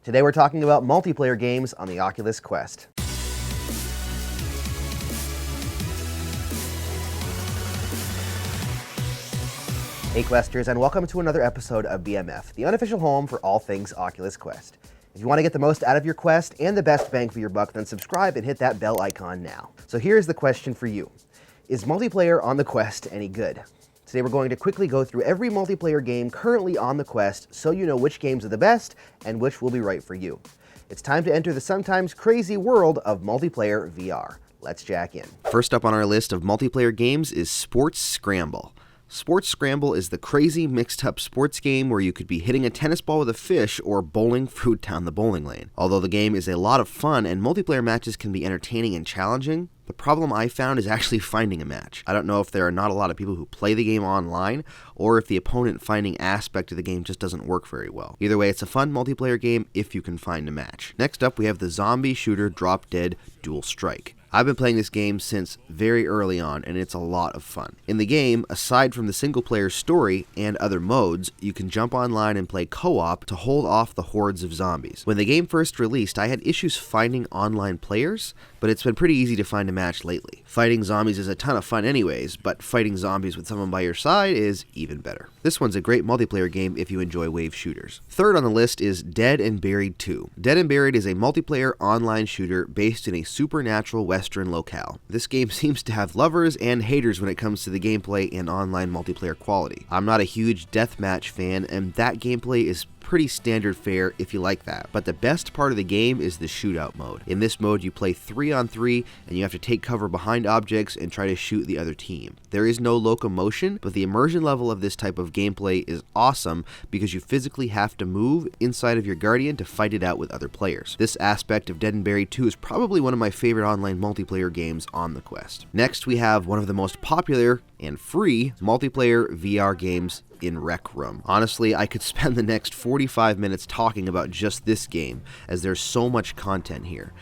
Today we're talking about multiplayer games on the Oculus Quest. Hey Questers, and welcome to another episode of BMF, the unofficial home for all things Oculus Quest. If you want to get the most out of your Quest and the best bang for your buck, then subscribe and hit that bell icon now. So here's the question for you. Is multiplayer on the Quest any good? Today we're going to quickly go through every multiplayer game currently on the Quest so you know which games are the best and which will be right for you. It's time to enter the sometimes crazy world of multiplayer VR. Let's jack in. First up on our list of multiplayer games is Sports Scramble. Sports Scramble is the crazy mixed-up sports game where you could be hitting a tennis ball with a fish or bowling fruit down the bowling lane. Although the game is a lot of fun and multiplayer matches can be entertaining and challenging, the problem I found is actually finding a match. I don't know if there are not a lot of people who play the game online, or if the opponent finding aspect of the game just doesn't work very well. Either way, it's a fun multiplayer game if you can find a match. Next up, we have the zombie shooter Drop Dead Dual Strike. I've been playing this game since very early on, and it's a lot of fun. In the game, aside from the single-player story and other modes, you can jump online and play co-op to hold off the hordes of zombies. When the game first released, I had issues finding online players, but it's been pretty easy to find a match lately. Fighting zombies is a ton of fun anyways, but fighting zombies with someone by your side is even better. This one's a great multiplayer game if you enjoy wave shooters. Third on the list is Dead and Buried 2. Dead and Buried is a multiplayer online shooter based in a supernatural Western locale. This game seems to have lovers and haters when it comes to the gameplay and online multiplayer quality. I'm not a huge deathmatch fan, and that gameplay is pretty standard fare if you like that. But the best part of the game is the shootout mode. In this mode, you play 3-on-3 and you have to take cover behind objects and try to shoot the other team. There is no locomotion, but the immersion level of this type of gameplay is awesome because you physically have to move inside of your Guardian to fight it out with other players. This aspect of Dead and Buried 2 is probably one of my favorite online multiplayer games on the Quest. Next, we have one of the most popular and free multiplayer VR games in Rec Room. Honestly, I could spend the next 45 minutes talking about just this game, as there's so much content here.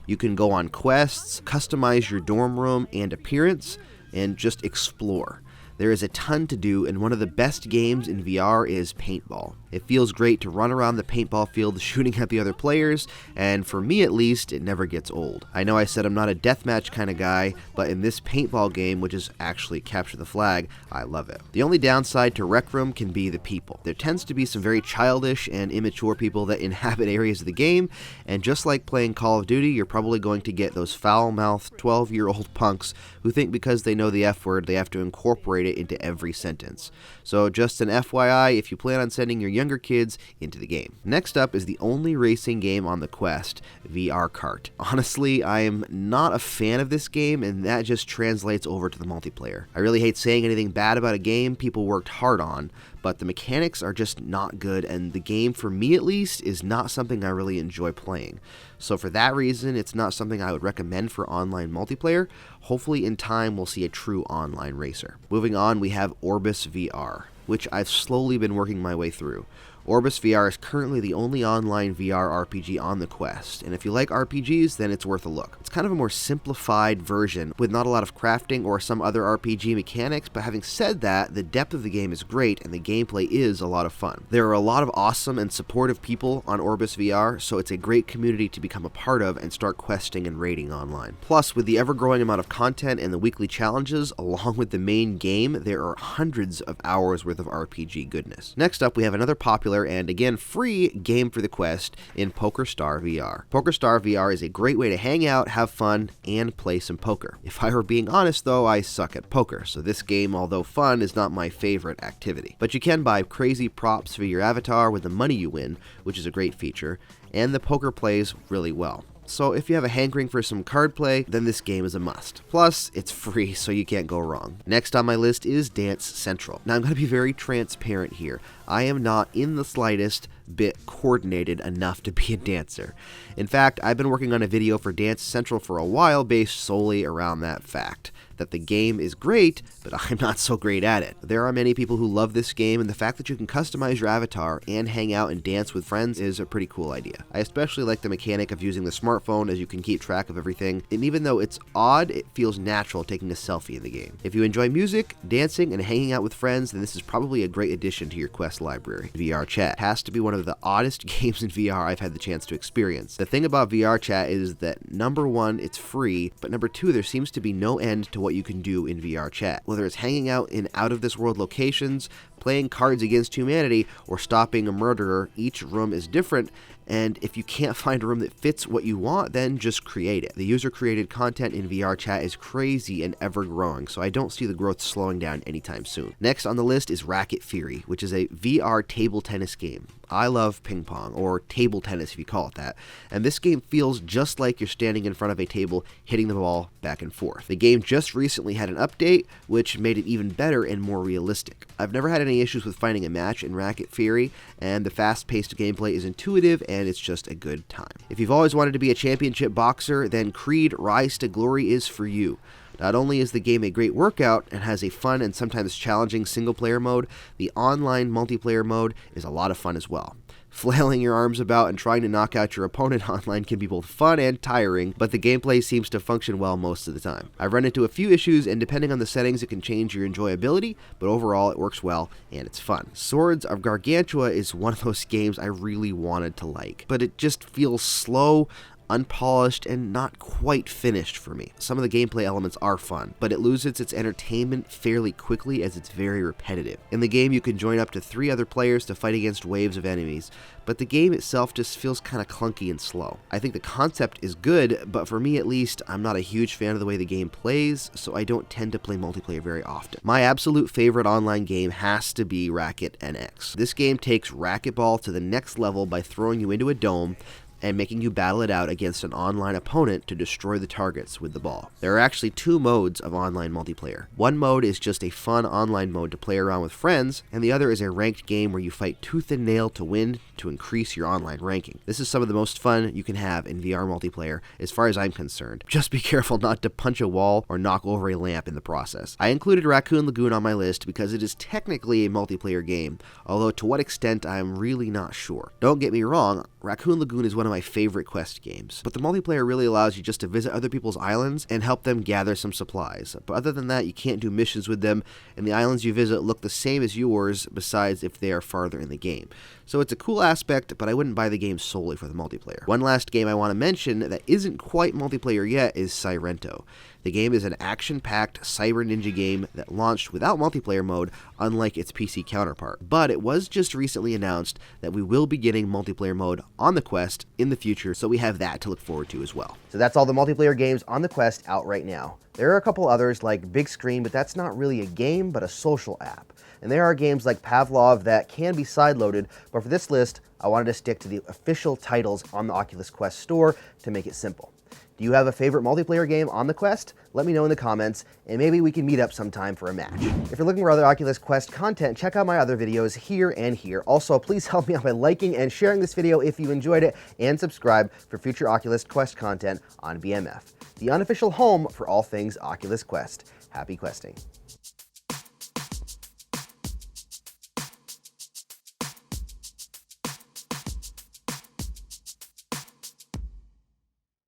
You can go on quests, customize your dorm room and appearance, and just explore. There is a ton to do, and one of the best games in VR is paintball. It feels great to run around the paintball field shooting at the other players, and for me at least, it never gets old. I know I said I'm not a deathmatch kind of guy, but in this paintball game, which is actually Capture the Flag, I love it. The only downside to Rec Room can be the people. There tends to be some very childish and immature people that inhabit areas of the game, and just like playing Call of Duty, you're probably going to get those foul-mouthed 12-year-old punks who think because they know the F word, they have to incorporate it into every sentence. So just an FYI if you plan on sending your younger kids into the game. Next up is the only racing game on the Quest, VRChat. Honestly, I am not a fan of this game, and that just translates over to the multiplayer. I really hate saying anything bad about a game people worked hard on, but the mechanics are just not good, and the game, for me at least, is not something I really enjoy playing. So for that reason, it's not something I would recommend for online multiplayer. Hopefully in time we'll see a true online racer. Moving on, we have Orbus VR, which I've slowly been working my way through. Orbus VR is currently the only online VR RPG on the Quest, and if you like RPGs, then it's worth a look. It's kind of a more simplified version with not a lot of crafting or some other RPG mechanics, but having said that, the depth of the game is great and the gameplay is a lot of fun. There are a lot of awesome and supportive people on Orbus VR, so it's a great community to become a part of and start questing and raiding online. Plus, with the ever-growing amount of content and the weekly challenges, along with the main game, there are hundreds of hours worth of RPG goodness. Next up, we have another popular and again free game for the Quest in PokerStar VR. PokerStar VR is a great way to hang out, have fun, and play some poker. If I were being honest though, I suck at poker, so this game, although fun, is not my favorite activity. But you can buy crazy props for your avatar with the money you win, which is a great feature, and the poker plays really well. So if you have a hankering for some card play, then this game is a must. Plus, it's free, so you can't go wrong. Next on my list is Dance Central. Now, I'm going to be very transparent here. I am not in the slightest bit coordinated enough to be a dancer. In fact, I've been working on a video for Dance Central for a while based solely around that fact. that the game is great, but I'm not so great at it. There are many people who love this game, and the fact that you can customize your avatar and hang out and dance with friends is a pretty cool idea. I especially like the mechanic of using the smartphone, as you can keep track of everything, and even though it's odd, it feels natural taking a selfie in the game. If you enjoy music, dancing, and hanging out with friends, then this is probably a great addition to your Quest library. VRChat has to be one of the oddest games in VR I've had the chance to experience. The thing about VRChat is that number one, it's free, but number two, there seems to be no end to what you can do in VRChat. Whether it's hanging out in out-of-this-world locations, playing Cards Against Humanity, or stopping a murderer, each room is different, and if you can't find a room that fits what you want, then just create it. The user-created content in VRChat is crazy and ever-growing, so I don't see the growth slowing down anytime soon. Next on the list is Racket Fury, which is a VR table tennis game. I love ping pong, or table tennis if you call it that, and this game feels just like you're standing in front of a table hitting the ball back and forth. The game just recently had an update, which made it even better and more realistic. I've never had any issues with finding a match in Racket Fury, and the fast-paced gameplay is intuitive and it's just a good time. If you've always wanted to be a championship boxer, then Creed Rise to Glory is for you. Not only is the game a great workout and has a fun and sometimes challenging single-player mode, the online multiplayer mode is a lot of fun as well. Flailing your arms about and trying to knock out your opponent online can be both fun and tiring, but the gameplay seems to function well most of the time. I've run into a few issues, and depending on the settings it can change your enjoyability, but overall it works well and it's fun. Swords of Gargantua is one of those games I really wanted to like, but it just feels slow, unpolished, and not quite finished for me. Some of the gameplay elements are fun, but it loses its entertainment fairly quickly as it's very repetitive. In the game, you can join up to 3 other players to fight against waves of enemies, but the game itself just feels kind of clunky and slow. I think the concept is good, but for me at least, I'm not a huge fan of the way the game plays, so I don't tend to play multiplayer very often. My absolute favorite online game has to be Racket NX. This game takes racquetball to the next level by throwing you into a dome and making you battle it out against an online opponent to destroy the targets with the ball. There are actually 2 modes of online multiplayer. One mode is just a fun online mode to play around with friends, and the other is a ranked game where you fight tooth and nail to win to increase your online ranking. This is some of the most fun you can have in VR multiplayer as far as I'm concerned. Just be careful not to punch a wall or knock over a lamp in the process. I included Raccoon Lagoon on my list because it is technically a multiplayer game, although to what extent I'm really not sure. Don't get me wrong, Raccoon Lagoon is one of my favorite Quest games, but the multiplayer really allows you just to visit other people's islands and help them gather some supplies. But other than that, you can't do missions with them, and the islands you visit look the same as yours, besides if they are farther in the game. So it's a cool aspect, but I wouldn't buy the game solely for the multiplayer. One last game I want to mention that isn't quite multiplayer yet is Sairento. The game is an action-packed cyber ninja game that launched without multiplayer mode, unlike its PC counterpart. But it was just recently announced that we will be getting multiplayer mode on the Quest in the future, so we have that to look forward to as well. So that's all the multiplayer games on the Quest out right now. There are a couple others like Big Screen, but that's not really a game, but a social app. And there are games like Pavlov that can be sideloaded, but for this list, I wanted to stick to the official titles on the Oculus Quest store to make it simple. Do you have a favorite multiplayer game on the Quest? Let me know in the comments, and maybe we can meet up sometime for a match. If you're looking for other Oculus Quest content, check out my other videos here and here. Also, please help me out by liking and sharing this video if you enjoyed it, and subscribe for future Oculus Quest content on BMF, the unofficial home for all things Oculus Quest. Happy questing.